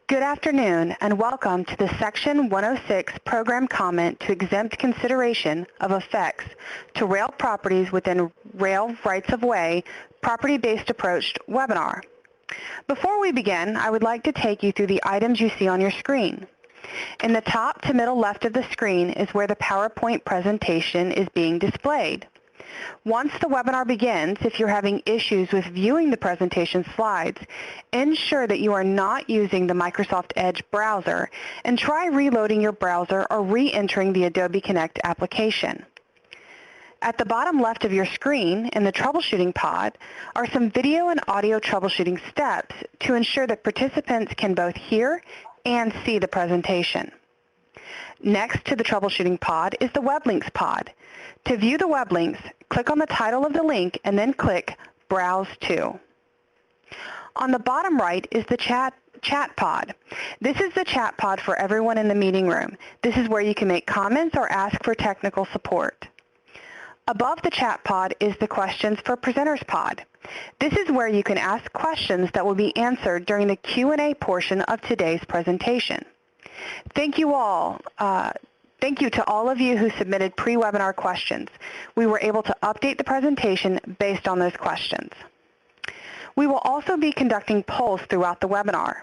Good afternoon and welcome to the Section 106 Program Comment to Exempt Consideration of Effects to Rail Properties within Rail Rights-of-Way Property-Based Approach webinar. Before we begin, I would like to take you through the items you see on your screen. In the top to middle left of the screen is where the PowerPoint presentation is being displayed. Once the webinar begins, if you're having issues with viewing the presentation slides, ensure that you are not using the Microsoft Edge browser and try reloading your browser or re-entering the Adobe Connect application. At the bottom left of your screen in the troubleshooting pod are some video and audio troubleshooting steps to ensure that participants can both hear and see the presentation. Next to the troubleshooting pod is the web links pod. To view the web links, click on the title of the link and then click Browse to. On the bottom right is the chat pod. This is the chat pod for everyone in the meeting room. This is where you can make comments or ask for technical support. Above the chat pod is the Questions for Presenters pod. This is where you can ask questions that will be answered during the Q&A portion of today's presentation. Thank you all. Thank you to all of you who submitted pre-webinar questions. We were able to update the presentation based on those questions. We will also be conducting polls throughout the webinar.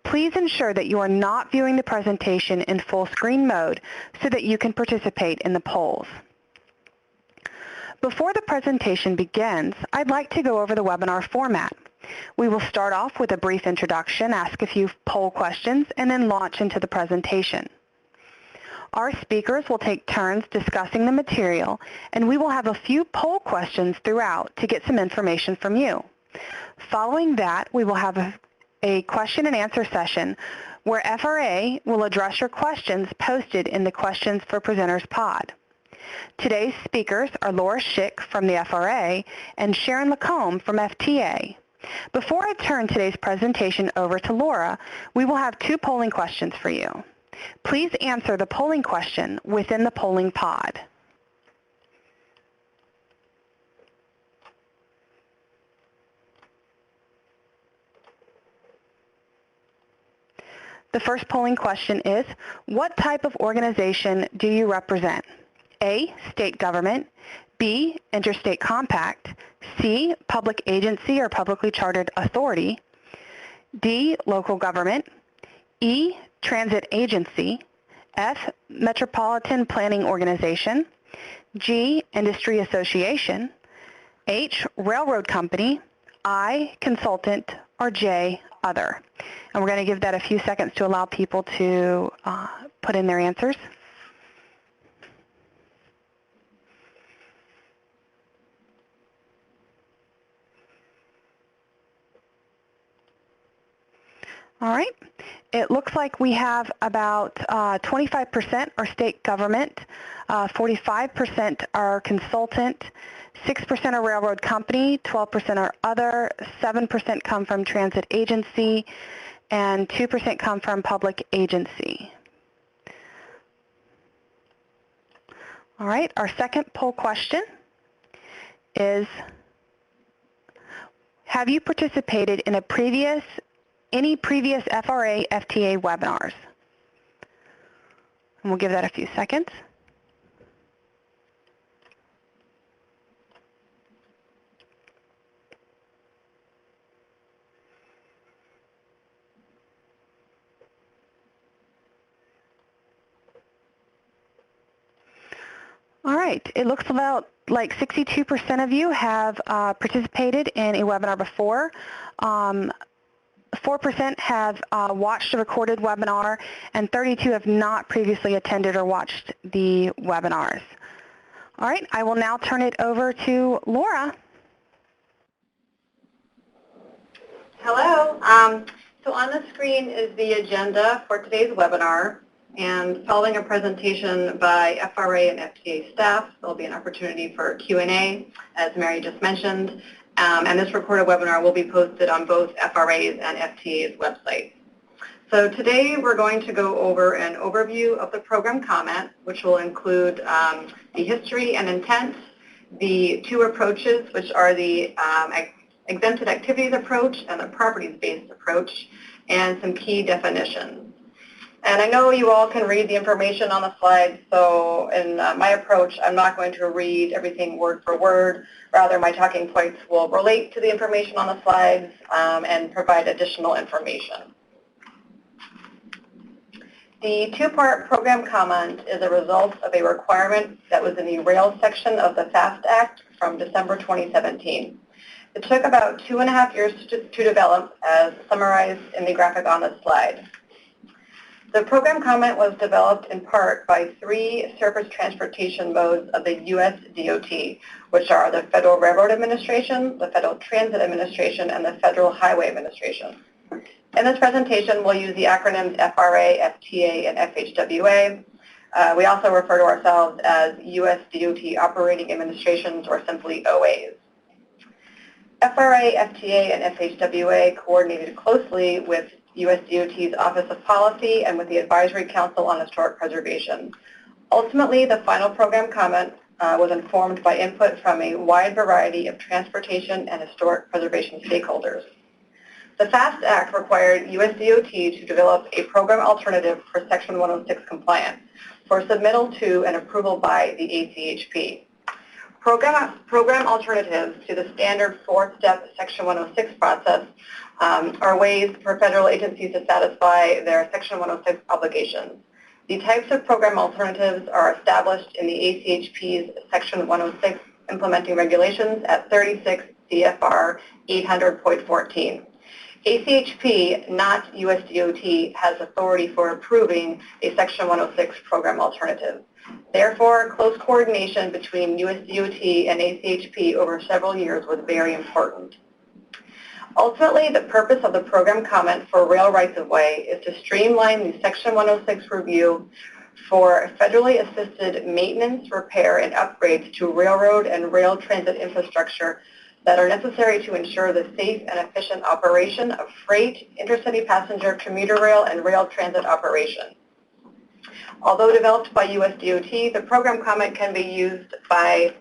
Please ensure that you are not viewing the presentation in full screen mode so that you can participate in the polls. Before the presentation begins, I'd like to go over the webinar format. We will start off with a brief introduction, ask a few poll questions, and then launch into the presentation. Our speakers will take turns discussing the material, and we will have a few poll questions throughout to get some information from you. Following that, we will have a question and answer session where FRA will address your questions posted in the Questions for Presenters pod. Today's speakers are Laura Schick from the FRA and Sharon Lacombe from FTA. Before I turn today's presentation over to Laura, we will have two polling questions for you. Please answer the polling question within the polling pod. The first polling question is, what type of organization do you represent? A, state government, B, interstate compact, C, public agency or publicly chartered authority, D, local government, E, transit agency, F, metropolitan planning organization, G, industry association, H, railroad company, I, consultant, or J, other. And we're going to give that a few seconds to allow people to put in their answers. All right. It looks like we have about 25% are state government, 45% are consultant, 6% are railroad company, 12% are other, 7% come from transit agency, and 2% come from public agency. All right. Our second poll question is, have you participated in any previous FRA, FTA webinars? And we'll give that a few seconds. All right, it looks about like 62% of you have participated in a webinar before. 4% have watched a recorded webinar, and 32 have not previously attended or watched the webinars. All right, I will now turn it over to Laura. Hello. So on the screen is the agenda for today's webinar, and following a presentation by FRA and FTA staff, there'll be an opportunity for Q&A, as Mary just mentioned. And this recorded webinar will be posted on both FRA's and FTA's websites. So today we're going to go over an overview of the program comment, which will include the history and intent, the two approaches, which are the exempted activities approach and the properties-based approach, and some key definitions. And I know you all can read the information on the slide, so in my approach, I'm not going to read everything word for word. Rather, my talking points will relate to the information on the slides and provide additional information. The two-part program comment is a result of a requirement that was in the Rails section of the FAST Act from December 2017. It took about 2.5 years to develop, as summarized in the graphic on this slide. The program comment was developed in part by 3 surface transportation modes of the U.S. DOT, which are the Federal Railroad Administration, the Federal Transit Administration, and the Federal Highway Administration. In this presentation, we'll use the acronyms FRA, FTA, and FHWA. We also refer to ourselves as U.S. DOT Operating Administrations, or simply OAs. FRA, FTA, and FHWA coordinated closely with U.S. DOT's Office of Policy and with the Advisory Council on Historic Preservation. Ultimately, the final program comment was informed by input from a wide variety of transportation and historic preservation stakeholders. The FAST Act required U.S. DOT to develop a program alternative for Section 106 compliance for submittal to and approval by the ACHP. Program alternatives to the standard 4-step Section 106 process are ways for federal agencies to satisfy their Section 106 obligations. The types of program alternatives are established in the ACHP's Section 106 implementing regulations at 36 CFR 800.14. ACHP, not US DOT, has authority for approving a Section 106 program alternative. Therefore, close coordination between US DOT and ACHP over several years was very important. Ultimately, the purpose of the program comment for rail rights-of-way is to streamline the Section 106 review for federally assisted maintenance, repair, and upgrades to railroad and rail transit infrastructure that are necessary to ensure the safe and efficient operation of freight, intercity passenger, commuter rail, and rail transit operation. Although developed by US DOT, the program comment can be used by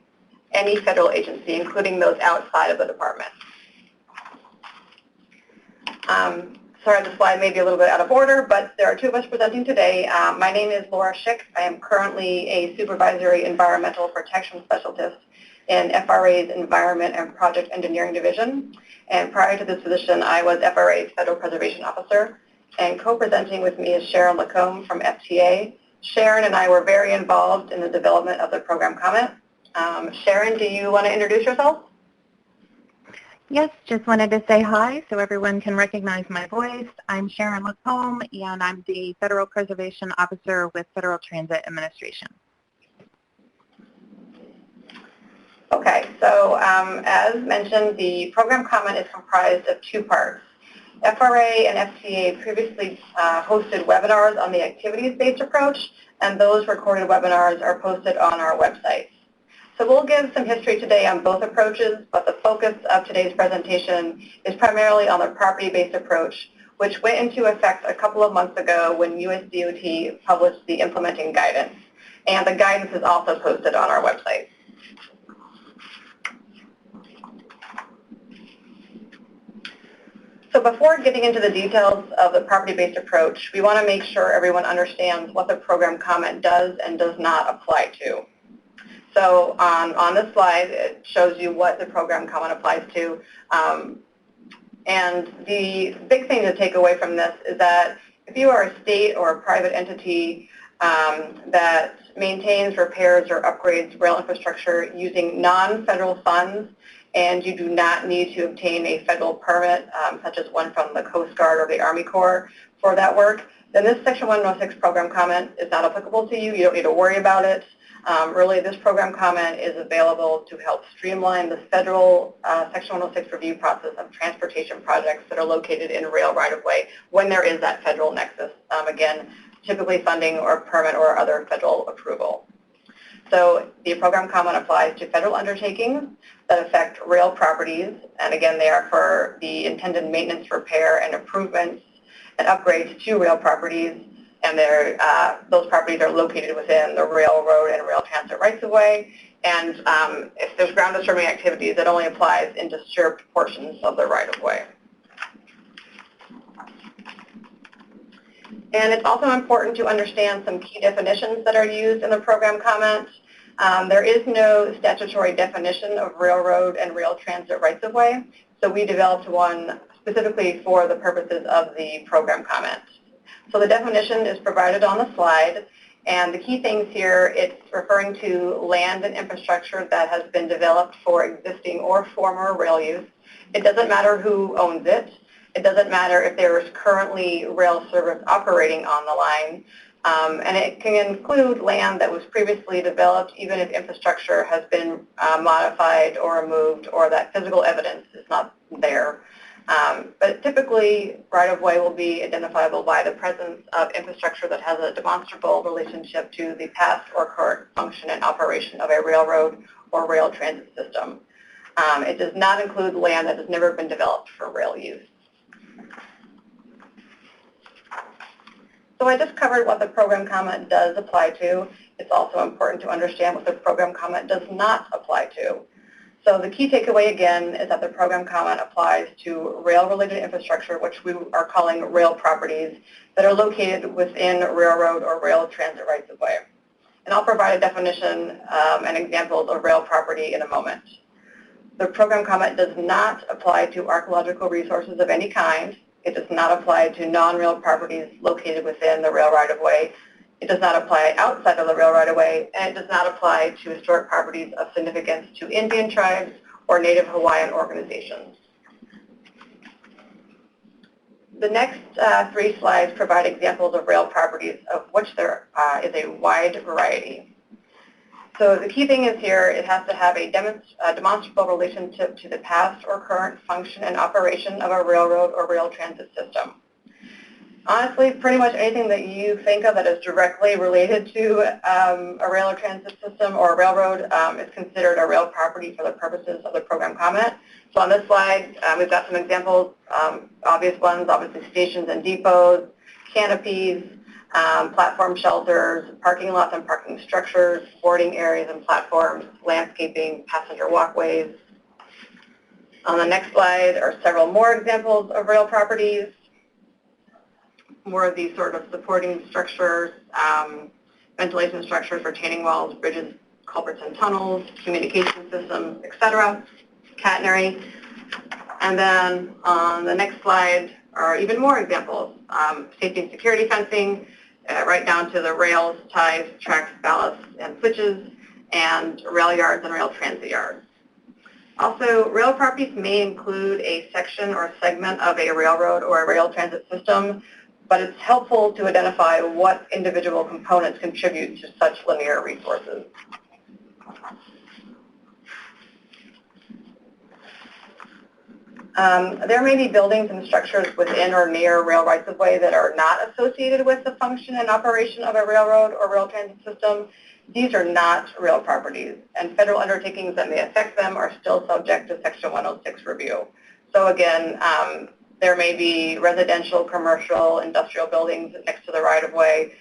any federal agency, including those outside of the department. Sorry, the slide may be a little bit out of order, but there are 2 of us presenting today. My name is Laura Schick. I am currently a Supervisory Environmental Protection Specialist in FRA's Environment and Project Engineering Division. And prior to this position, I was FRA's Federal Preservation Officer. And co-presenting with me is Sharon Lacombe from FTA. Sharon and I were very involved in the development of the program comment. Sharon, do you want to introduce yourself? Yes, just wanted to say hi so everyone can recognize my voice. I'm Sharon Lacombe, and I'm the Federal Preservation Officer with Federal Transit Administration. Okay, so as mentioned, the program comment is comprised of 2 parts. FRA and FTA previously hosted webinars on the activities-based approach, and those recorded webinars are posted on our website. So we'll give some history today on both approaches, but the focus of today's presentation is primarily on the property-based approach, which went into effect a couple of months ago when US DOT published the implementing guidance. And the guidance is also posted on our website. So before getting into the details of the property-based approach, we want to make sure everyone understands what the program comment does and does not apply to. So on this slide, it shows you what the program comment applies to. And the big thing to take away from this is that if you are a state or a private entity that maintains, repairs, or upgrades rail infrastructure using non-federal funds, and you do not need to obtain a federal permit, such as one from the Coast Guard or the Army Corps for that work, then this Section 106 program comment is not applicable to you. You don't need to worry about it. Really, this program comment is available to help streamline the federal Section 106 review process of transportation projects that are located in rail right-of-way when there is that federal nexus. Again, typically funding or permit or other federal approval. So the program comment applies to federal undertakings that affect rail properties, and again, they are for the intended maintenance, repair, and improvements and upgrades to rail properties, and those properties are located within the railroad and rail transit rights-of-way. And if there's ground disturbing activities, it only applies in disturbed portions of the right-of-way. And it's also important to understand some key definitions that are used in the program comment. There is no statutory definition of railroad and rail transit rights-of-way, so we developed one specifically for the purposes of the program comment. So the definition is provided on the slide, and the key things here, it's referring to land and infrastructure that has been developed for existing or former rail use. It doesn't matter who owns it. It doesn't matter if there is currently rail service operating on the line. And it can include land that was previously developed, even if infrastructure has been modified or removed or that physical evidence is not there. But typically, right-of-way will be identifiable by the presence of infrastructure that has a demonstrable relationship to the past or current function and operation of a railroad or rail transit system. It does not include land that has never been developed for rail use. So I just covered what the program comment does apply to. It's also important to understand what the program comment does not apply to. So the key takeaway again is that the program comment applies to rail-related infrastructure, which we are calling rail properties, that are located within railroad or rail transit rights-of-way. And I'll provide a definition and examples of rail property in a moment. The program comment does not apply to archaeological resources of any kind. It does not apply to non-rail properties located within the rail right-of-way. It does not apply outside of the rail right-of-way, and it does not apply to historic properties of significance to Indian tribes or Native Hawaiian organizations. The next 3 slides provide examples of rail properties, of which there is a wide variety. So the key thing is here, it has to have a demonstrable relationship to the past or current function and operation of a railroad or rail transit system. Honestly, pretty much anything that you think of that is directly related to a rail or transit system or a railroad is considered a rail property for the purposes of the program comment. So on this slide, we've got some examples, obvious ones, obviously stations and depots, canopies, platform shelters, parking lots and parking structures, boarding areas and platforms, landscaping, passenger walkways. On the next slide are several more examples of rail properties. More of these sort of supporting structures, ventilation structures, retaining walls, bridges, culverts and tunnels, communication systems, etc., catenary. And then on the next slide are even more examples, safety and security fencing, right down to the rails, ties, tracks, ballasts, and switches, and rail yards and rail transit yards. Also, rail properties may include a section or segment of a railroad or a rail transit system, but it's helpful to identify what individual components contribute to such linear resources. There may be buildings and structures within or near rail rights-of-way that are not associated with the function and operation of a railroad or rail transit system. These are not rail properties, and federal undertakings that may affect them are still subject to Section 106 review. So again, there may be residential, commercial, industrial buildings next to the right-of-way.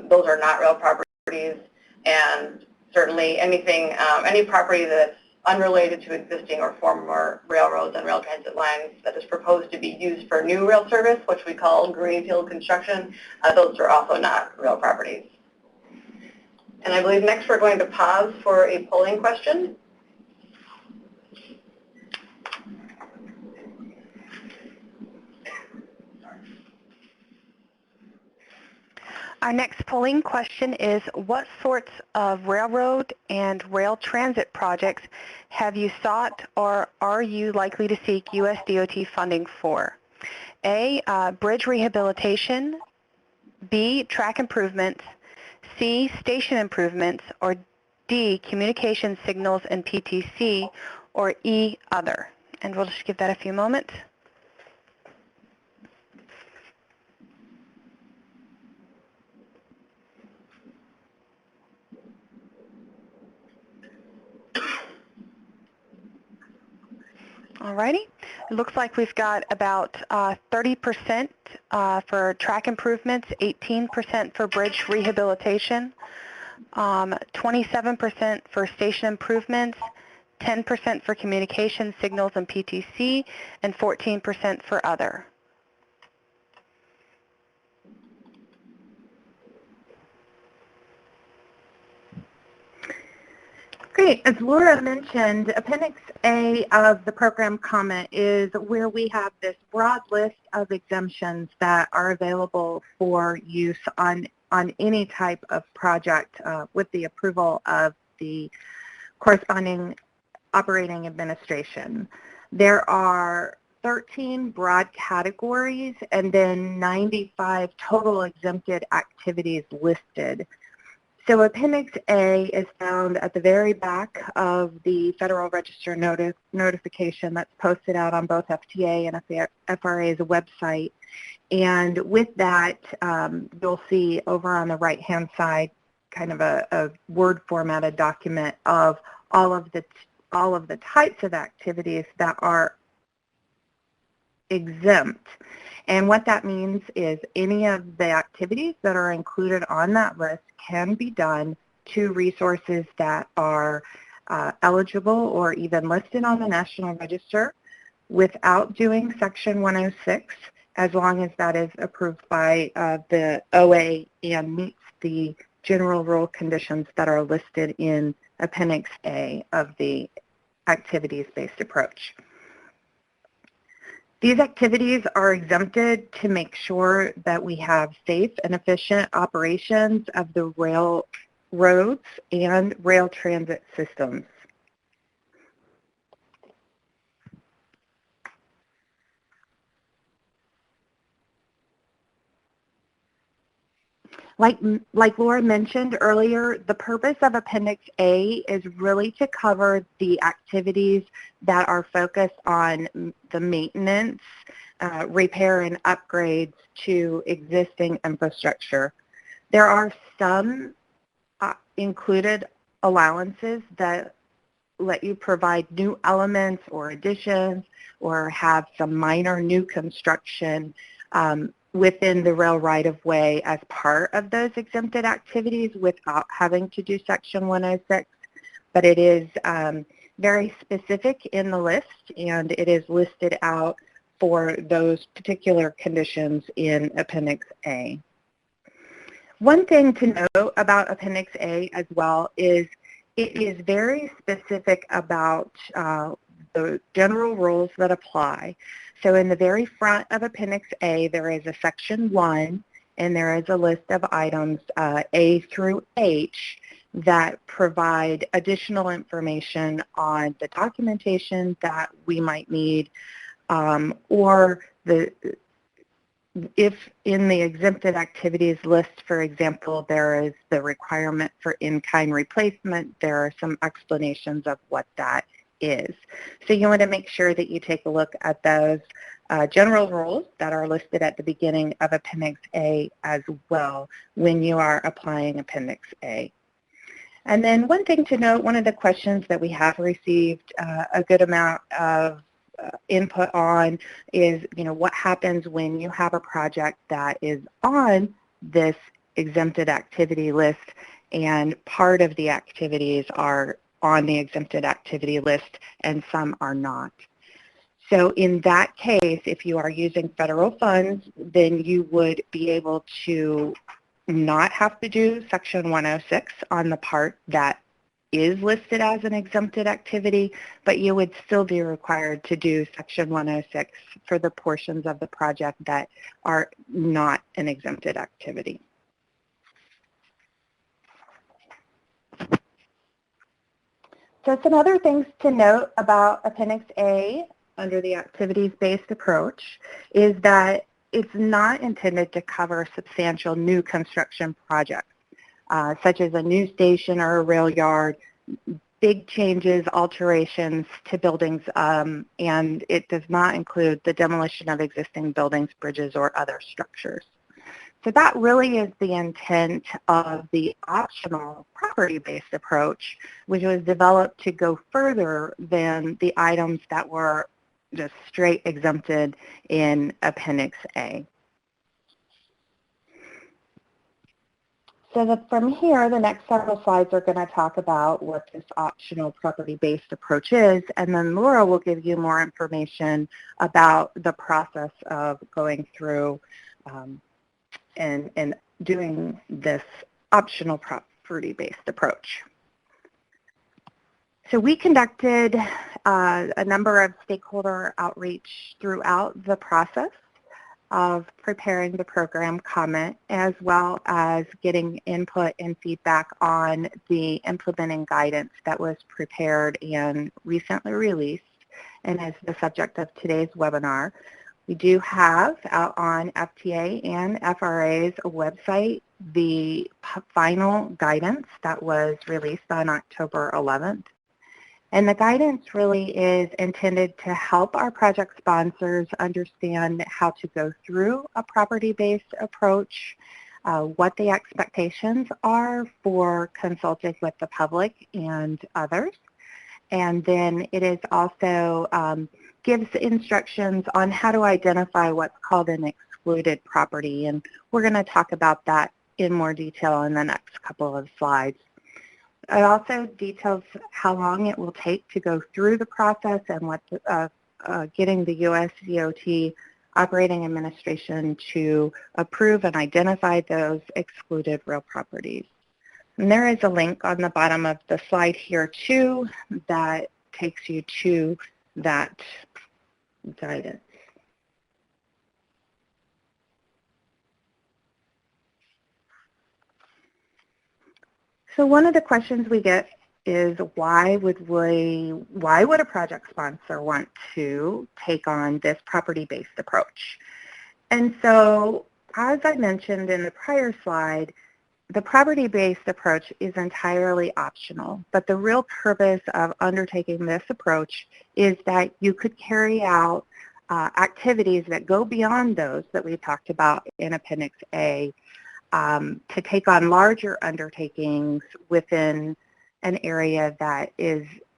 Those are not rail properties, and certainly anything, any property that's unrelated to existing or former railroads and rail transit lines that is proposed to be used for new rail service, which we call greenfield construction, those are also not rail properties. And I believe next we're going to pause for a polling question. Our next polling question is, what sorts of railroad and rail transit projects have you sought or are you likely to seek U.S. DOT funding for? A, bridge rehabilitation, B, track improvements, C, station improvements, or D, communication signals and PTC, or E, other. And we'll just give that a few moments. Alrighty, it looks like we've got about 30% for track improvements, 18% for bridge rehabilitation, 27% for station improvements, 10% for communication signals and PTC, and 14% for other. Great. As Laura mentioned, Appendix A of the program comment is where we have this broad list of exemptions that are available for use on any type of project with the approval of the corresponding operating administration. There are 13 broad categories and then 95 total exempted activities listed. So Appendix A is found at the very back of the Federal Register notification that's posted out on both FTA and FRA's website. And with that, you'll see over on the right-hand side kind of a Word formatted document of all of the types of activities that are exempt. And what that means is any of the activities that are included on that list can be done to resources that are eligible or even listed on the National Register without doing Section 106, as long as that is approved by the OA and meets the general rule conditions that are listed in Appendix A of the activities-based approach. These activities are exempted to make sure that we have safe and efficient operations of the railroads and rail transit systems. Like Laura mentioned earlier, the purpose of Appendix A is really to cover the activities that are focused on the maintenance, repair, and upgrades to existing infrastructure. There are some included allowances that let you provide new elements or additions or have some minor new construction within the rail right-of-way as part of those exempted activities without having to do Section 106, but it is very specific in the list, and it is listed out for those particular conditions in Appendix A. One thing to note about Appendix A as well is it is very specific about the general rules that apply. So in the very front of Appendix A, there is a Section 1, and there is a list of items A through H that provide additional information on the documentation that we might need, or if in the exempted activities list, for example, there is the requirement for in-kind replacement, there are some explanations of what that is. So you want to make sure that you take a look at those general rules that are listed at the beginning of Appendix A as well when you are applying Appendix A. And then one thing to note, one of the questions that we have received a good amount of input on is, what happens when you have a project that is on this exempted activity list and part of the activities are on the exempted activity list and some are not. So in that case, if you are using federal funds, then you would be able to not have to do Section 106 on the part that is listed as an exempted activity, but you would still be required to do Section 106 for the portions of the project that are not an exempted activity. So some other things to note about Appendix A under the activities-based approach is that it's not intended to cover substantial new construction projects, such as a new station or a rail yard, big changes, alterations to buildings, and it does not include the demolition of existing buildings, bridges, or other structures. So that really is the intent of the optional property-based approach, which was developed to go further than the items that were just straight exempted in Appendix A. So from here, the next several slides are going to talk about what this optional property-based approach is, and then Laura will give you more information about the process of going through and doing this optional property-based approach. So we conducted a number of stakeholder outreach throughout the process of preparing the program comment, as well as getting input and feedback on the implementing guidance that was prepared and recently released and is the subject of today's webinar. We do have out on FTA and FRA's website the final guidance that was released on October 11th. And the guidance really is intended to help our project sponsors understand how to go through a property-based approach, what the expectations are for consulting with the public and others. And then it is also gives instructions on how to identify what's called an excluded property. And we're going to talk about that in more detail in the next couple of slides. It also details how long it will take to go through the process and what getting the U.S. DOT Operating Administration to approve and identify those excluded real properties. And there is a link on the bottom of the slide here too that takes you to that guidance. So one of the questions we get is why would a project sponsor want to take on this property-based approach? And so, as I mentioned in the prior slide, the property-based approach is entirely optional, but the real purpose of undertaking this approach is that you could carry out activities that go beyond those that we talked about in Appendix A, to take on larger undertakings within an area that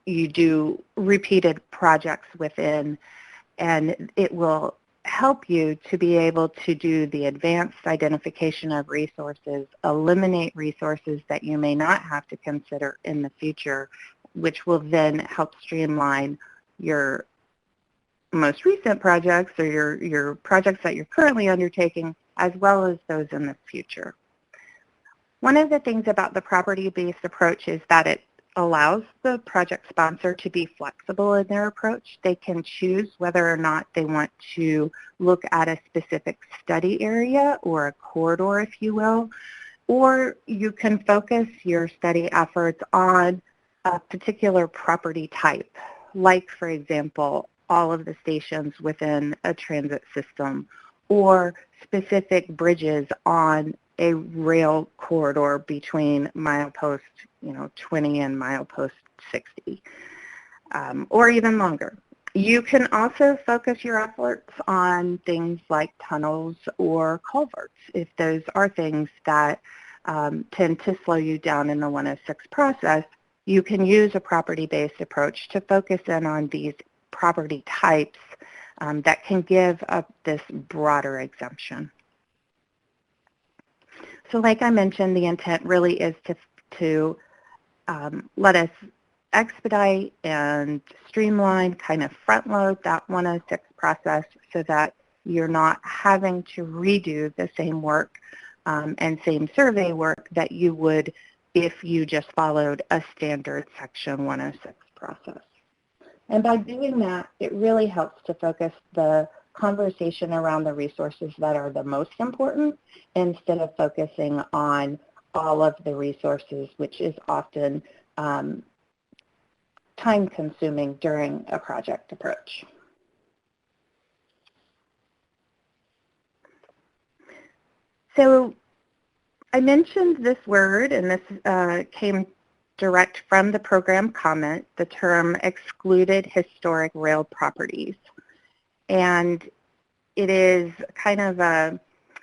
you do repeated projects within, and it will help you to be able to do the advanced identification of resources, eliminate resources that you may not have to consider in the future, which will then help streamline your most recent projects or your projects that you're currently undertaking, as well as those in the future. One of the things about the property-based approach is that it allows the project sponsor to be flexible in their approach. They can choose whether or not they want to look at a specific study area or a corridor, if you will, or you can focus your study efforts on a particular property type, like, for example, all of the stations within a transit system, or specific bridges on a rail corridor between milepost 20 and milepost 60, or even longer. You can also focus your efforts on things like tunnels or culverts, if those are things that tend to slow you down in the 106 process. You can use a property-based approach to focus in on these property types that can give up this broader exemption. So like I mentioned, the intent really is to let us expedite and streamline, kind of front load that 106 process so that you're not having to redo the same work and same survey work that you would if you just followed a standard Section 106 process. And by doing that, it really helps to focus the conversation around the resources that are the most important instead of focusing on all of the resources, which is often time-consuming during a project approach. So I mentioned this word, and this came direct from the program comment, the term excluded historic rail properties. And it is kind of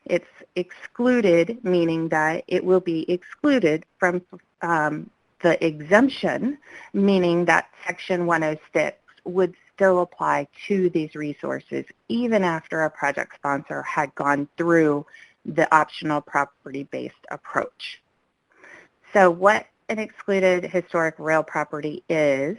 it's excluded, meaning that it will be excluded from the exemption, meaning that Section 106 would still apply to these resources even after a project sponsor had gone through the optional property-based approach. So what an excluded historic rail property is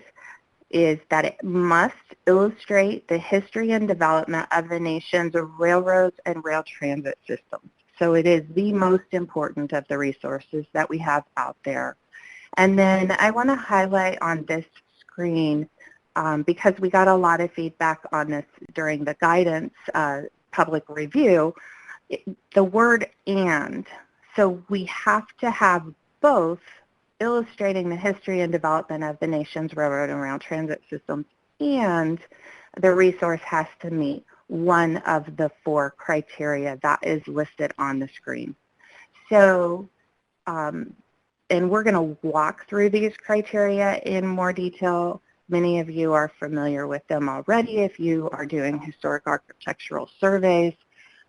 that it must illustrate the history and development of the nation's railroads and rail transit systems. So it is the most important of the resources that we have out there. And then I want to highlight on this screen, because we got a lot of feedback on this during the guidance public review, the word "and." So we have to have both, illustrating the history and development of the nation's railroad and rail transit systems, and the resource has to meet one of the 4 criteria that is listed on the screen. So, and we're going to walk through these criteria in more detail. Many of you are familiar with them already if you are doing historic architectural surveys,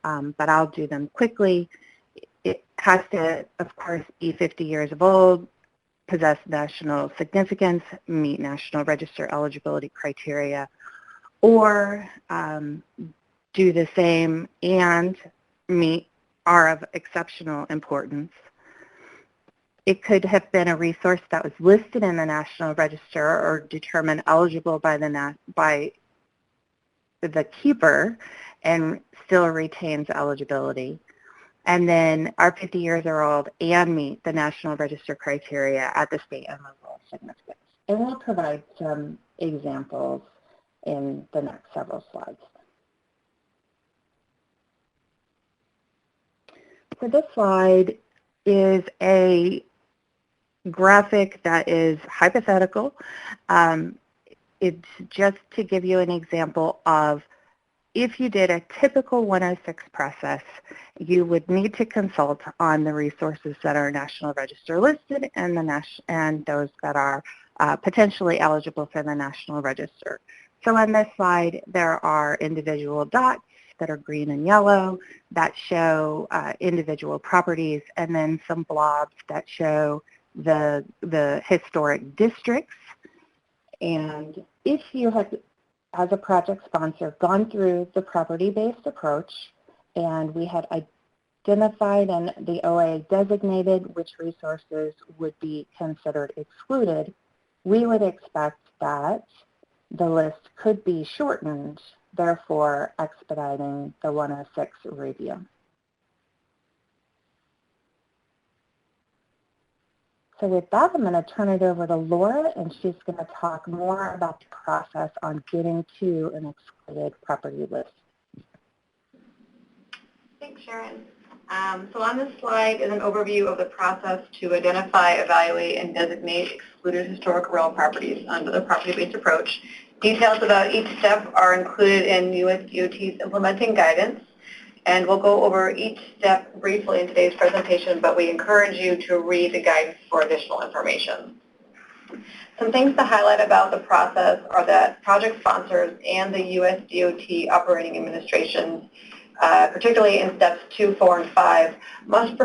but I'll do them quickly. It has to, of course, be 50 years old, possess national significance, meet National Register eligibility criteria, or do the same and are of exceptional importance. It could have been a resource that was listed in the National Register or determined eligible by the keeper and still retains eligibility. And then are 50 years or old and meet the National Register criteria at the state and local significance. And we'll provide some examples in the next several slides. So this slide is a graphic that is hypothetical. It's just to give you an example of if you did a typical 106 process, you would need to consult on the resources that are National Register listed and those that are potentially eligible for the National Register. So on this slide, there are individual dots that are green and yellow that show individual properties, and then some blobs that show the historic districts. And if you have, as a project sponsor, gone through the property-based approach, and we had identified and the OA designated which resources would be considered excluded, we would expect that the list could be shortened, therefore expediting the 106 review. So with that, I'm going to turn it over to Laura, and she's going to talk more about the process on getting to an excluded property list. Thanks, Sharon. So on this slide is an overview of the process to identify, evaluate, and designate excluded historic rail properties under the property-based approach. Details about each step are included in US DOT's implementing guidance, and we'll go over each step briefly in today's presentation, but we encourage you to read the guidance for additional information. Some things to highlight about the process are that project sponsors and the US DOT operating administrations, particularly in steps 2, 4, and 5, must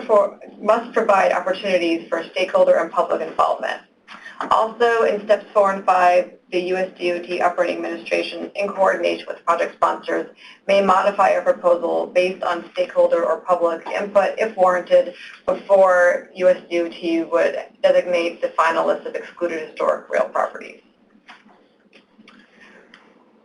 provide opportunities for stakeholder and public involvement. Also, in steps 4 and 5, the US DOT operating administration, in coordination with project sponsors, may modify a proposal based on stakeholder or public input if warranted before US DOT would designate the final list of excluded historic rail properties.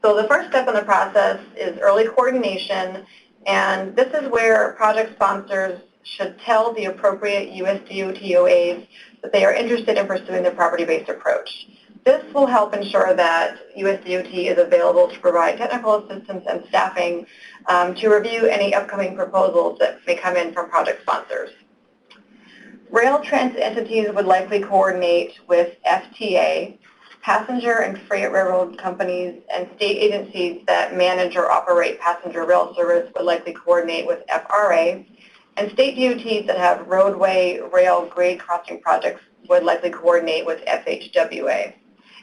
So the first step in the process is early coordination, and this is where project sponsors should tell the appropriate US DOT OAs that they are interested in pursuing the property-based approach. This will help ensure that US DOT is available to provide technical assistance and staffing to review any upcoming proposals that may come in from project sponsors. Rail transit entities would likely coordinate with FTA, passenger and freight railroad companies, and state agencies that manage or operate passenger rail service would likely coordinate with FRA, and state DOTs that have roadway, rail, grade crossing projects would likely coordinate with FHWA.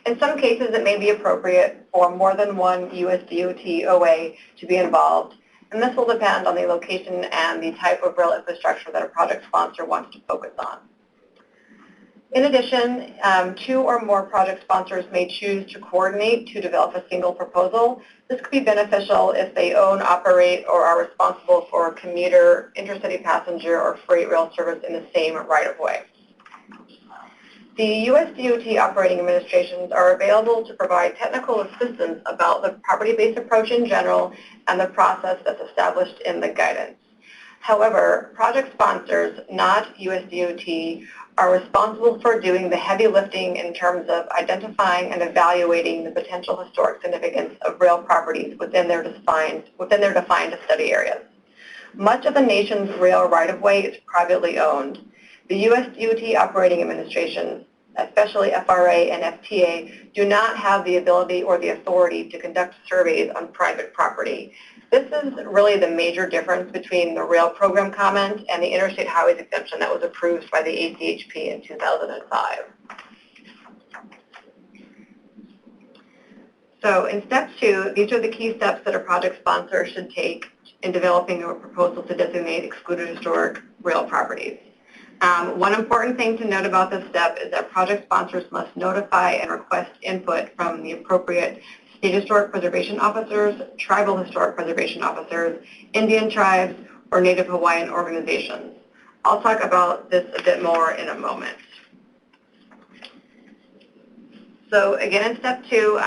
In some cases, it may be appropriate for more than one US DOT OA to be involved, and this will depend on the location and the type of rail infrastructure that a project sponsor wants to focus on. In addition, 2 or more project sponsors may choose to coordinate to develop a single proposal. This could be beneficial if they own, operate, or are responsible for commuter, intercity passenger, or freight rail service in the same right-of-way. The US DOT operating administrations are available to provide technical assistance about the property-based approach in general and the process that's established in the guidance. However, project sponsors, not USDOT, are responsible for doing the heavy lifting in terms of identifying and evaluating the potential historic significance of rail properties within their defined study areas. Much of the nation's rail right-of-way is privately owned. The U.S. DOT operating administrations, especially FRA and FTA, do not have the ability or the authority to conduct surveys on private property. This is really the major difference between the rail program comment and the interstate highways exemption that was approved by the ACHP in 2005. So in step 2, these are the key steps that a project sponsor should take in developing a proposal to designate excluded historic rail properties. One important thing to note about this step is that project sponsors must notify and request input from the appropriate state historic preservation officers, tribal historic preservation officers, Indian tribes, or Native Hawaiian organizations. I'll talk about this a bit more in a moment. So again, in step 2,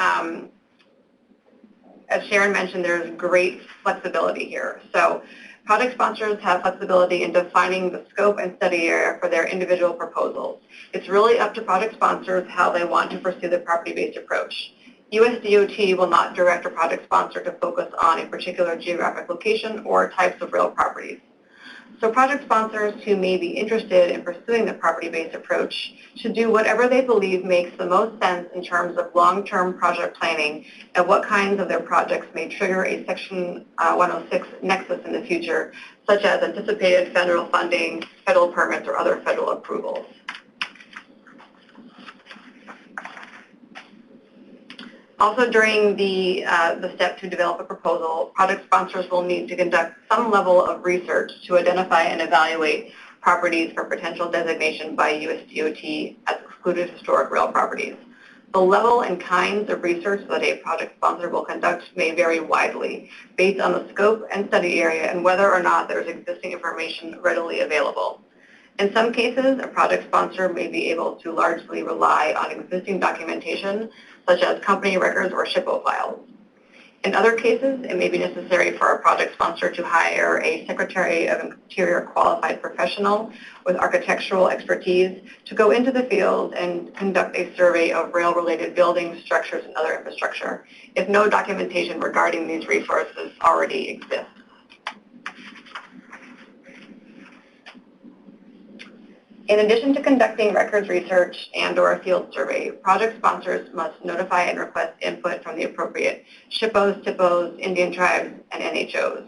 as Sharon mentioned, there's great flexibility here. So project sponsors have flexibility in defining the scope and study area for their individual proposals. It's really up to project sponsors how they want to pursue the property-based approach. USDOT will not direct a project sponsor to focus on a particular geographic location or types of real properties. So project sponsors who may be interested in pursuing the property-based approach should do whatever they believe makes the most sense in terms of long-term project planning and what kinds of their projects may trigger a Section 106 nexus in the future, such as anticipated federal funding, federal permits, or other federal approvals. Also, during the step to develop a proposal, project sponsors will need to conduct some level of research to identify and evaluate properties for potential designation by USDOT as excluded historic rail properties. The level and kinds of research that a project sponsor will conduct may vary widely based on the scope and study area and whether or not there is existing information readily available. In some cases, a project sponsor may be able to largely rely on existing documentation, such as company records or SHPO files. In other cases, it may be necessary for a project sponsor to hire a Secretary of Interior qualified professional with architectural expertise to go into the field and conduct a survey of rail-related buildings, structures, and other infrastructure if no documentation regarding these resources already exists. In addition to conducting records research and/or a field survey, project sponsors must notify and request input from the appropriate SHPOs, TIPOs, Indian tribes, and NHOs.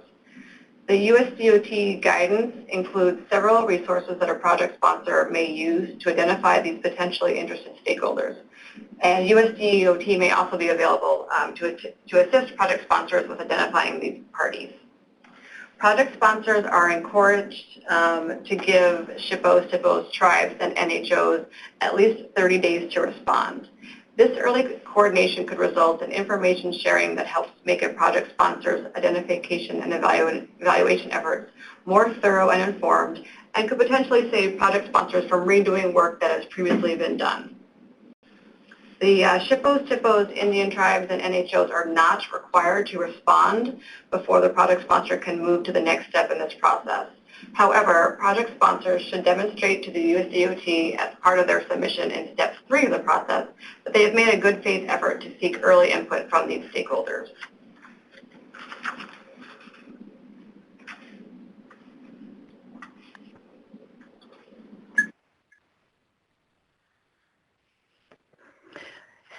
The USDOT guidance includes several resources that a project sponsor may use to identify these potentially interested stakeholders. And USDOT may also be available to assist project sponsors with identifying these parties. Project sponsors are encouraged to give SHPOs, TIPOs, tribes, and NHOs at least 30 days to respond. This early coordination could result in information sharing that helps make a project sponsor's identification and evaluation efforts more thorough and informed, and could potentially save project sponsors from redoing work that has previously been done. The SHPOs, TIPOs, Indian tribes, and NHOs are not required to respond before the project sponsor can move to the next step in this process. However, project sponsors should demonstrate to the USDOT as part of their submission in step 3 of the process that they have made a good faith effort to seek early input from these stakeholders.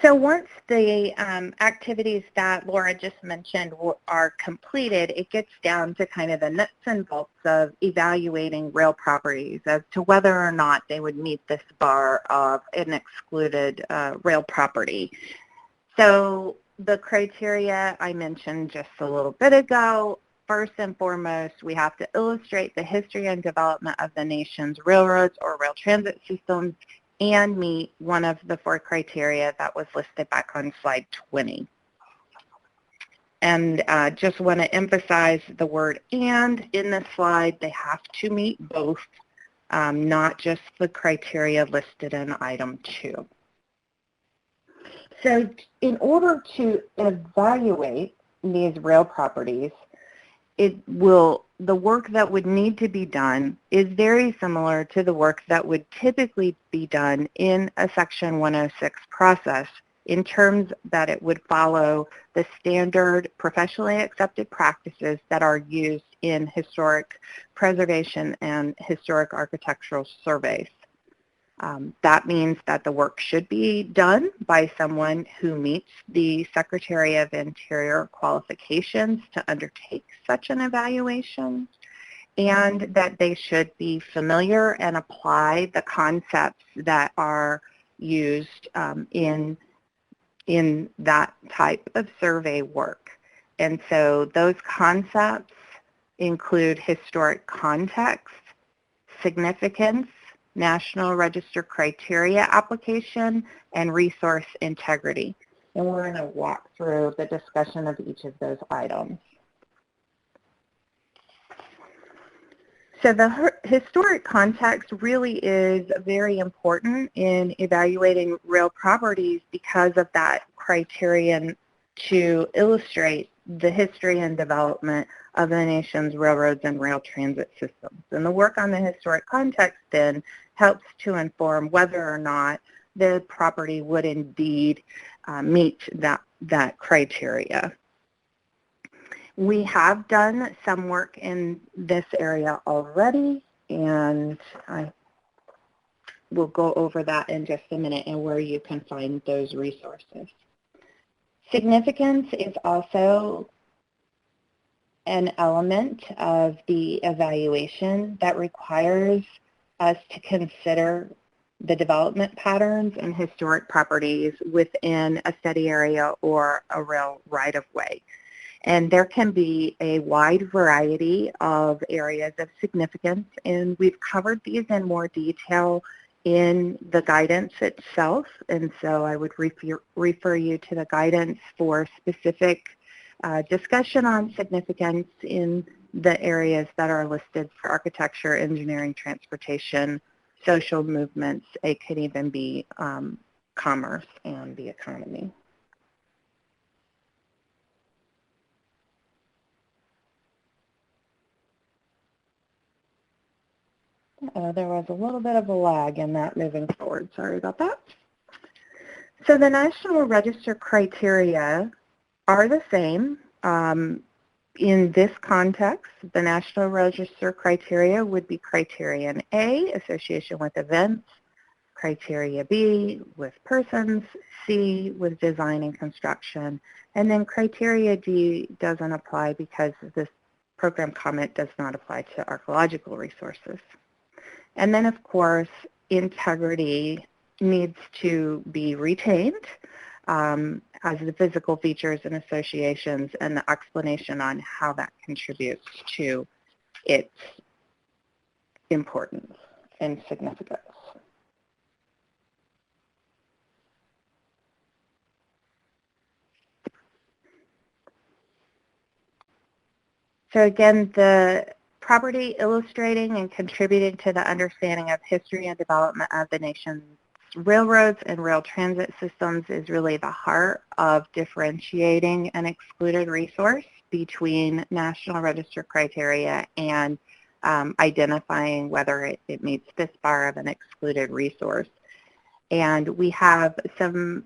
So once the activities that Laura just mentioned are completed, it gets down to kind of the nuts and bolts of evaluating rail properties as to whether or not they would meet this bar of an excluded rail property. So the criteria I mentioned just a little bit ago, first and foremost, we have to illustrate the history and development of the nation's railroads or rail transit systems and meet one of the 4 criteria that was listed back on slide 20. And just want to emphasize the word "and" in this slide. They have to meet both, not just the criteria listed in item 2. So in order to evaluate these rail properties, the work that would need to be done is very similar to the work that would typically be done in a Section 106 process in terms that it would follow the standard professionally accepted practices that are used in historic preservation and historic architectural surveys. That means that the work should be done by someone who meets the Secretary of Interior qualifications to undertake such an evaluation, and that they should be familiar and apply the concepts that are used in that type of survey work. And so those concepts include historic context, significance, National Register criteria application, and resource integrity. And we're going to walk through the discussion of each of those items. So the historic context really is very important in evaluating real properties because of that criterion to illustrate the history and development of the nation's railroads and rail transit systems. And the work on the historic context then helps to inform whether or not the property would indeed meet that criteria. We have done some work in this area already, and I will go over that in just a minute and where you can find those resources. Significance is also an element of the evaluation that requires us to consider the development patterns and historic properties within a study area or a rail right-of-way. And there can be a wide variety of areas of significance, and we've covered these in more detail in the guidance itself. And so I would refer you to the guidance for specific discussion on significance in the areas that are listed for architecture, engineering, transportation, social movements. It could even be commerce and the economy. There was a little bit of a lag in that moving forward. Sorry about that. So the National Register criteria are the same. In this context, the National Register criteria would be Criterion A, association with events, Criteria B, with persons, C, with design and construction, and then Criteria D doesn't apply because this program comment does not apply to archaeological resources. And then, of course, integrity needs to be retained as the physical features and associations and the explanation on how that contributes to its importance and significance. So again, the property illustrating and contributing to the understanding of history and development of the nation's railroads and rail transit systems is really the heart of differentiating an excluded resource between National Register criteria and identifying whether it meets this bar of an excluded resource. And we have some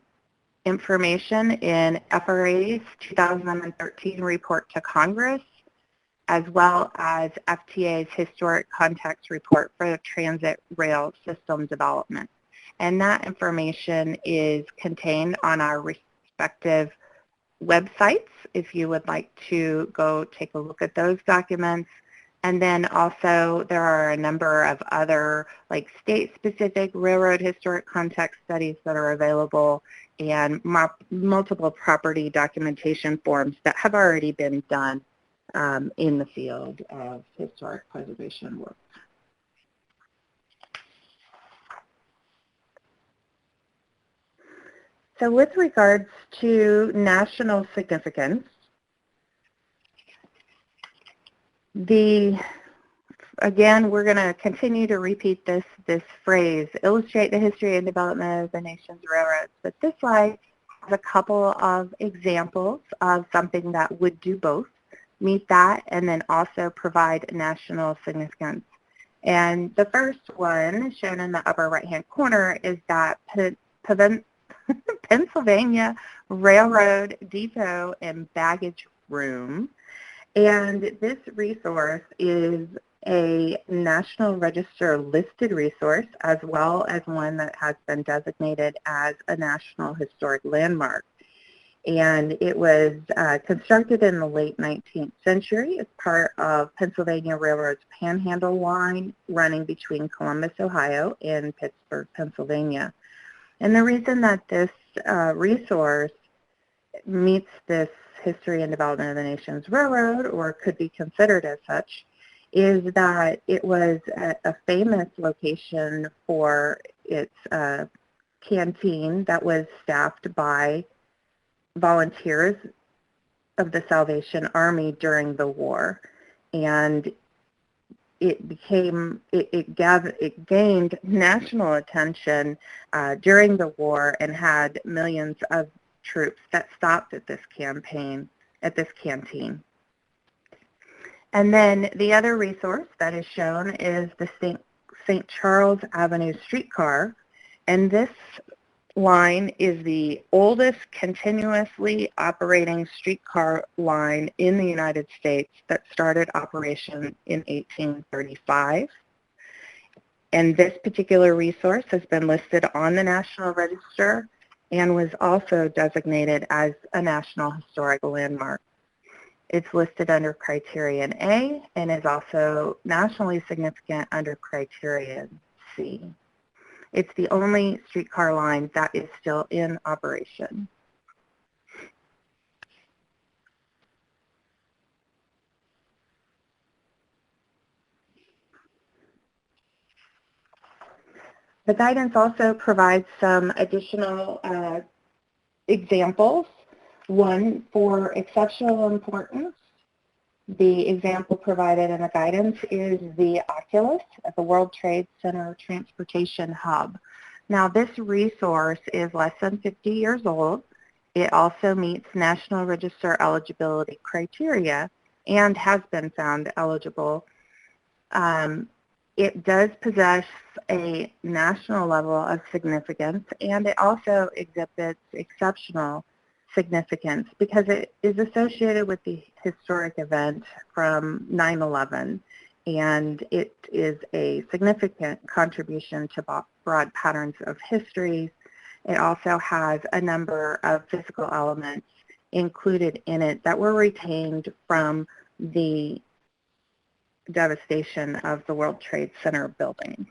information in FRA's 2013 report to Congress, as well as FTA's Historic Context Report for the Transit Rail System Development. And that information is contained on our respective websites if you would like to go take a look at those documents. And then also there are a number of other like state-specific railroad historic context studies that are available and multiple property documentation forms that have already been done in the field of historic preservation work. So with regards to national significance, again, we're going to continue to repeat this phrase, illustrate the history and development of the nation's railroads. But this slide has a couple of examples of something that would do both. meet that and then also provide national significance. And the first one, shown in the upper right-hand corner, is that Pennsylvania Railroad Depot and Baggage Room. And this resource is a National Register listed resource, as well as one that has been designated as a National Historic Landmark. And it was constructed in the late 19th century as part of Pennsylvania Railroad's Panhandle line running between Columbus, Ohio and Pittsburgh, Pennsylvania. And the reason that this resource meets this history and development of the nation's railroad, or could be considered as such, is that it was a famous location for its canteen that was staffed by volunteers of the Salvation Army during the war. And it gained national attention during the war and had millions of troops that stopped at this canteen. And then the other resource that is shown is the St. Charles Avenue streetcar, and this line is the oldest continuously operating streetcar line in the United States that started operation in 1835. And this particular resource has been listed on the National Register and was also designated as a National Historic Landmark. It's listed under Criterion A and is also nationally significant under Criterion C. It's the only streetcar line that is still in operation. The guidance also provides some additional examples. One for exceptional importance. The example provided in the guidance is the Oculus at the World Trade Center Transportation Hub. Now, this resource is less than 50 years old. It also meets National Register eligibility criteria and has been found eligible. It does possess a national level of significance, and it also exhibits exceptional significance because it is associated with the historic event from 9/11, and it is a significant contribution to broad patterns of history. It also has a number of physical elements included in it that were retained from the devastation of the World Trade Center buildings.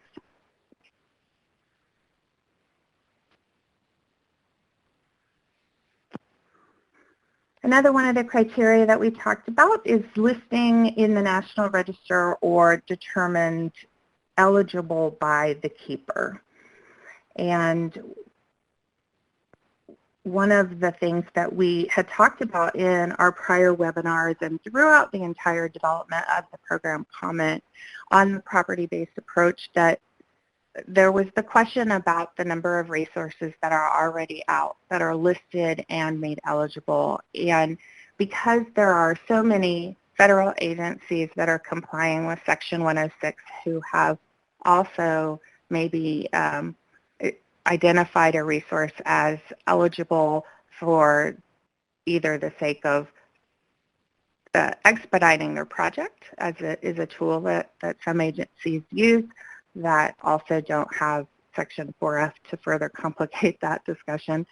Another one of the criteria that we talked about is listing in the National Register or determined eligible by the keeper. And one of the things that we had talked about in our prior webinars and throughout the entire development of the program comment on the property-based approach, that there was the question about the number of resources that are already out, that are listed and made eligible. And because there are so many federal agencies that are complying with Section 106 who have also maybe identified a resource as eligible for either the sake of expediting their project, as it is a tool that some agencies use, that also don't have Section 4F to further complicate that discussion.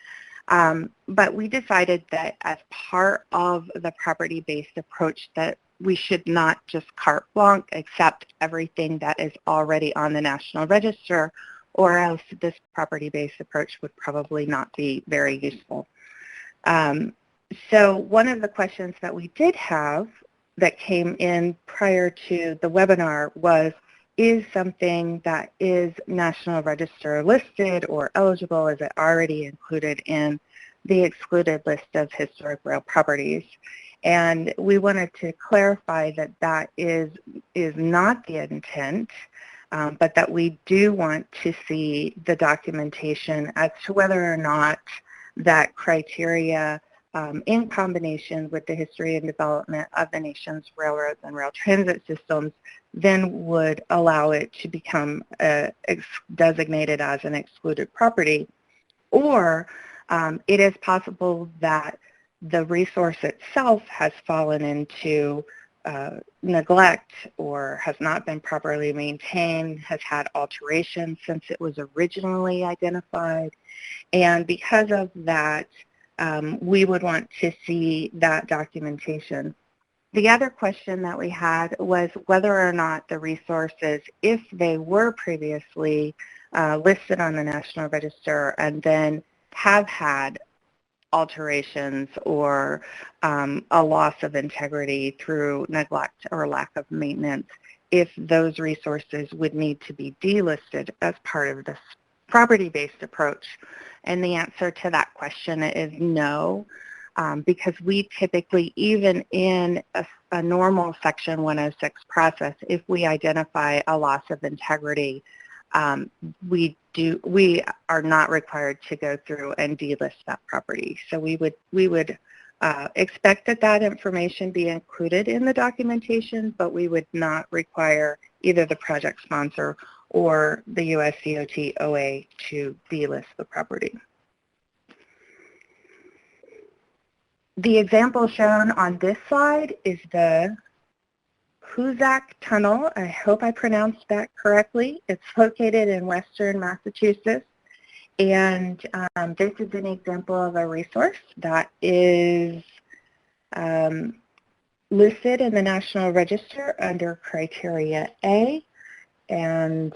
But we decided that as part of the property-based approach that we should not just carte blanche accept everything that is already on the National Register, or else this property-based approach would probably not be very useful. So one of the questions that we did have that came in prior to the webinar was, is something that is National Register listed or eligible, is it already included in the excluded list of historic rail properties? And we wanted to clarify that that is not the intent, but that we do want to see the documentation as to whether or not that criteria in combination with the history and development of the nation's railroads and rail transit systems, then would allow it to become designated as an excluded property. Or it is possible that the resource itself has fallen into neglect or has not been properly maintained, has had alterations since it was originally identified. And because of that, we would want to see that documentation. The other question that we had was whether or not the resources, if they were previously listed on the National Register and then have had alterations or a loss of integrity through neglect or lack of maintenance, if those resources would need to be delisted as part of this property-based approach. And the answer to that question is no, because we typically, even in a normal Section 106 process, if we identify a loss of integrity, we are not required to go through and delist that property. So we would expect that information be included in the documentation, but we would not require either the project sponsor or the U.S. DOT OA to delist the property. The example shown on this slide is the Hoosac Tunnel. I hope I pronounced that correctly. It's located in western Massachusetts, and this is an example of a resource that is listed in the National Register under Criteria A, and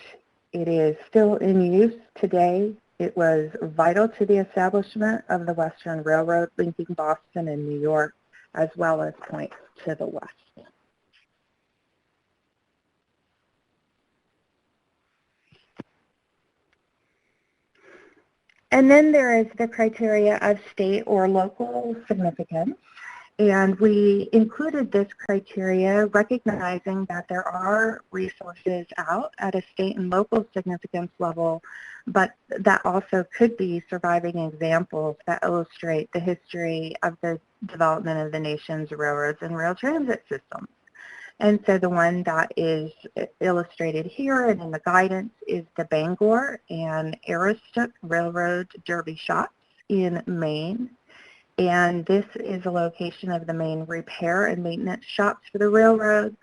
it is still in use today. It was vital to the establishment of the Western Railroad linking Boston and New York, as well as points to the west. And then there is the criteria of state or local significance. And we included this criteria recognizing that there are resources out at a state and local significance level, but that also could be surviving examples that illustrate the history of the development of the nation's railroads and rail transit systems. And so the one that is illustrated here and in the guidance is the Bangor and Aroostook Railroad Derby Shops in Maine. And this is a location of the main repair and maintenance shops for the railroad.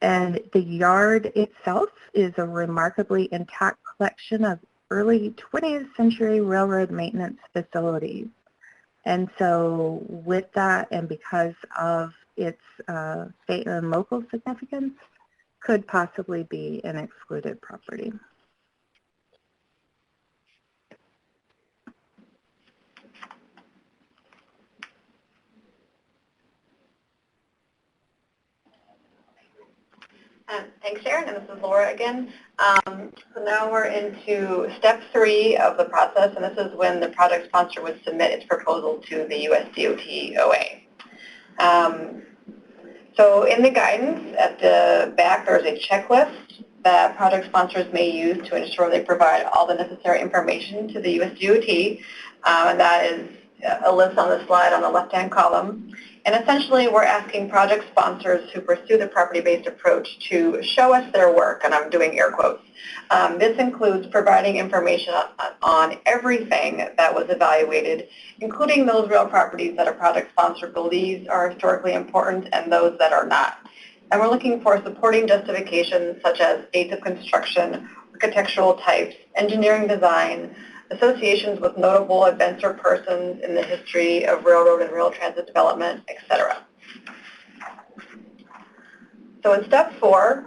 And the yard itself is a remarkably intact collection of early 20th century railroad maintenance facilities. And so with that, and because of its state and local significance, could possibly be an excluded property. Thanks, Sharon, and this is Laura again. So now we're into step 3 of the process, and this is when the project sponsor would submit its proposal to the U.S. DOT OA. So in the guidance at the back, there's a checklist that project sponsors may use to ensure they provide all the necessary information to the U.S. DOT, and that is a list on the slide on the left-hand column. And essentially, we're asking project sponsors who pursue the property-based approach to show us their work, and I'm doing air quotes. This includes providing information on everything that was evaluated, including those real properties that a project sponsor believes are historically important and those that are not. And we're looking for supporting justifications such as dates of construction, architectural types, engineering design, associations with notable events or persons in the history of railroad and rail transit development, etc. So in step 4,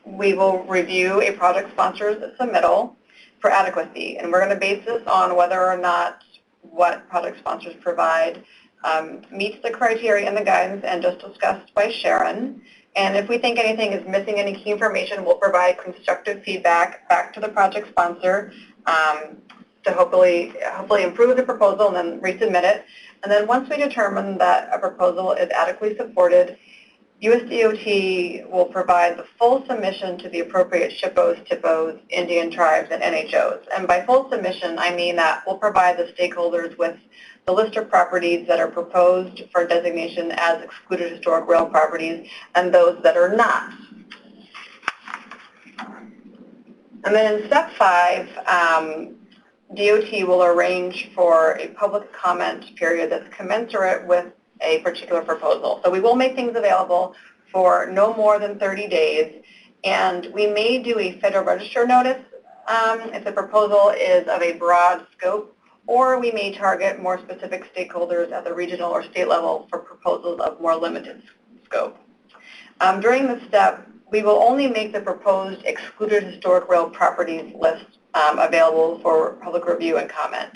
we will review a project sponsor's submittal for adequacy, and we're going to base this on whether or not what project sponsors provide meets the criteria in the guidance and just discussed by Sharon. And if we think anything is missing, any key information, we'll provide constructive feedback back to the project sponsor to hopefully improve the proposal and then resubmit it. And then once we determine that a proposal is adequately supported, USDOT will provide the full submission to the appropriate SHPOs, TIPOs, Indian tribes, and NHOs. And by full submission, I mean that we'll provide the stakeholders with the list of properties that are proposed for designation as excluded historic rail properties and those that are not. And then in step 5, DOT will arrange for a public comment period that's commensurate with a particular proposal. So we will make things available for no more than 30 days, and we may do a Federal Register notice if the proposal is of a broad scope, or we may target more specific stakeholders at the regional or state level for proposals of more limited scope. During this step, we will only make the proposed excluded historic rail properties list available for public review and comment.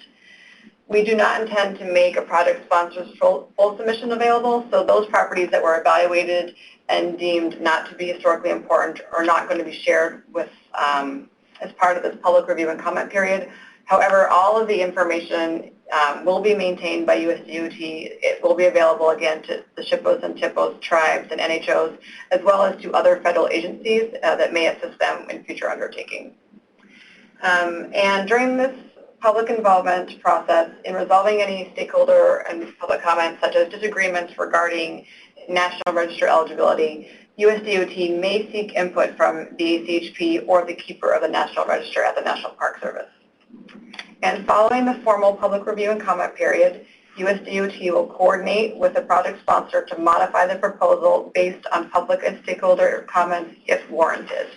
We do not intend to make a project sponsor's full submission available, so those properties that were evaluated and deemed not to be historically important are not going to be shared with as part of this public review and comment period. However, all of the information will be maintained by USDOT. It will be available again to the SHPOs and TIPOs, tribes, and NHOs, as well as to other federal agencies that may assist them in future undertakings. And during this public involvement process, in resolving any stakeholder and public comments, such as disagreements regarding National Register eligibility, USDOT may seek input from the ACHP or the keeper of the National Register at the National Park Service. And following the formal public review and comment period, USDOT will coordinate with the project sponsor to modify the proposal based on public and stakeholder comments if warranted.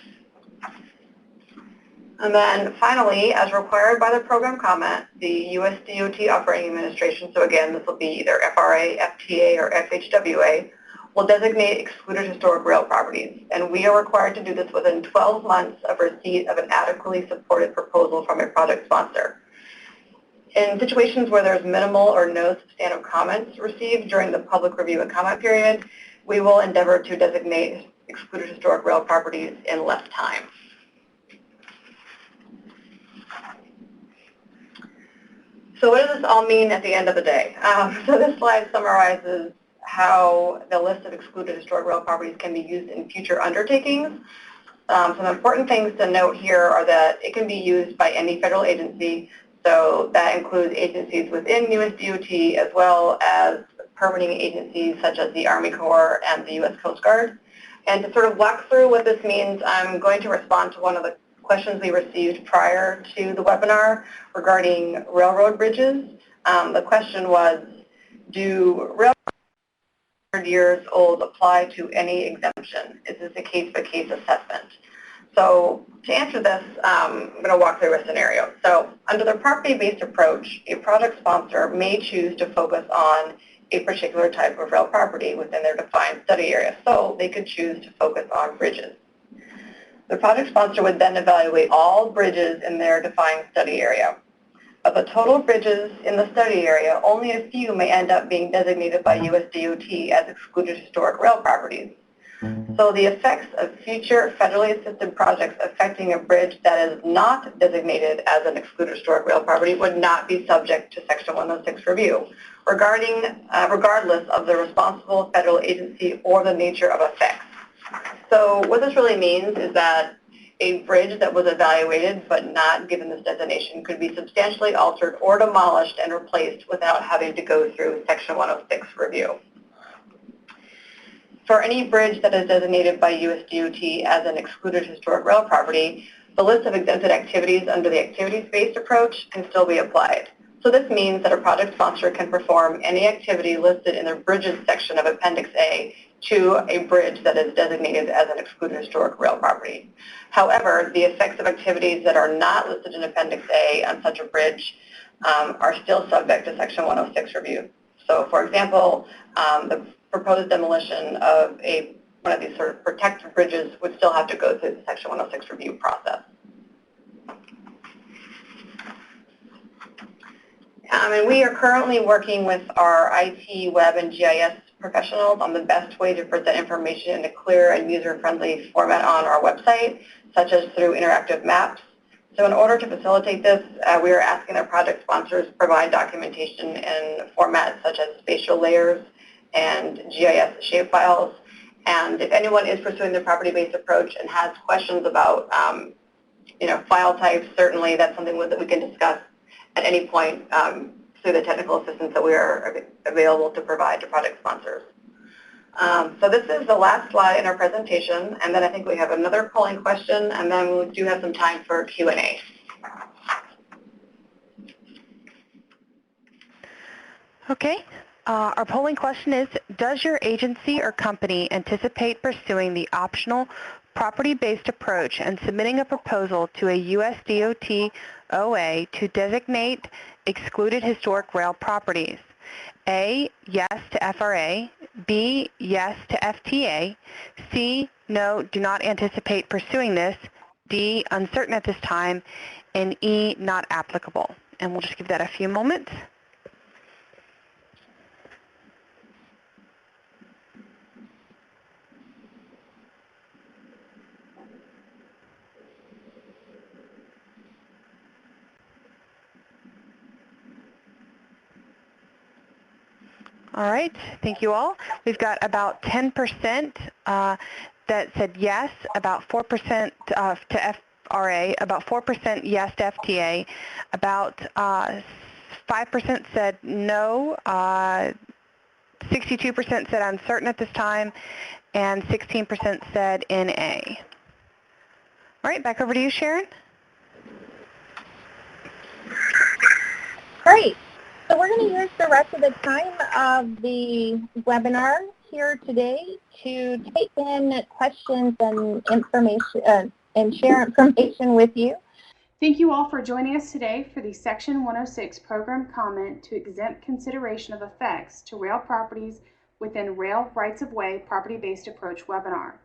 And then finally, as required by the program comment, the USDOT Operating Administration, so again, this will be either FRA, FTA, or FHWA, will designate excluded historic rail properties. And we are required to do this within 12 months of receipt of an adequately supported proposal from a project sponsor. In situations where there's minimal or no substantive comments received during the public review and comment period, we will endeavor to designate excluded historic rail properties in less time. So what does this all mean at the end of the day? So this slide summarizes how the list of excluded historic rail properties can be used in future undertakings. Some important things to note here are that it can be used by any federal agency, so that includes agencies within USDOT as well as permitting agencies such as the Army Corps and the U.S. Coast Guard. And to sort of walk through what this means, I'm going to respond to one of the questions we received prior to the webinar regarding railroad bridges. The question was, do railroad 100 years old apply to any exemption? Is this a case-by-case assessment? So to answer this, I'm going to walk through a scenario. So under the property-based approach, a project sponsor may choose to focus on a particular type of rail property within their defined study area. So they could choose to focus on bridges. The project sponsor would then evaluate all bridges in their defined study area. Of the total bridges in the study area, only a few may end up being designated by USDOT as excluded historic rail properties. So the effects of future federally assisted projects affecting a bridge that is not designated as an excluded historic rail property would not be subject to Section 106 review, regardless of the responsible federal agency or the nature of effects. So what this really means is that a bridge that was evaluated but not given this designation could be substantially altered or demolished and replaced without having to go through Section 106 review. For any bridge that is designated by USDOT as an excluded historic rail property, the list of exempted activities under the activities-based approach can still be applied. So this means that a project sponsor can perform any activity listed in the Bridges section of Appendix A to a bridge that is designated as an excluded historic rail property. However, the effects of activities that are not listed in Appendix A on such a bridge are still subject to Section 106 review. So for example, the proposed demolition of one of these sort of protected bridges would still have to go through the Section 106 review process. And we are currently working with our IT, web, and GIS professionals on the best way to present information in a clear and user-friendly format on our website, such as through interactive maps. So in order to facilitate this, we are asking our project sponsors provide documentation in formats such as spatial layers and GIS shapefiles. And if anyone is pursuing the property-based approach and has questions about file types, certainly that's something that we can discuss at any point through the technical assistance that we are available to provide to project sponsors. So this is the last slide in our presentation, and then I think we have another polling question, and then we do have some time for Q&A. Okay. Our polling question is, does your agency or company anticipate pursuing the optional property-based approach and submitting a proposal to a U.S. DOT OA to designate excluded historic rail properties? A, yes to FRA, B, yes to FTA, C, no, do not anticipate pursuing this, D, uncertain at this time, and E, not applicable. And we'll just give that a few moments. All right, thank you all. We've got about 10% that said yes, about 4% to FRA, about 4% yes to FTA, about 5% said no, 62% said uncertain at this time, and 16% said NA. All right, back over to you, Sharon. Great. So we're going to use the rest of the time of the webinar here today to take in questions and information and share information with you. Thank you all for joining us today for the Section 106 program comment to exempt consideration of effects to rail properties within Rail Rights-of-Way Property-Based Approach webinar.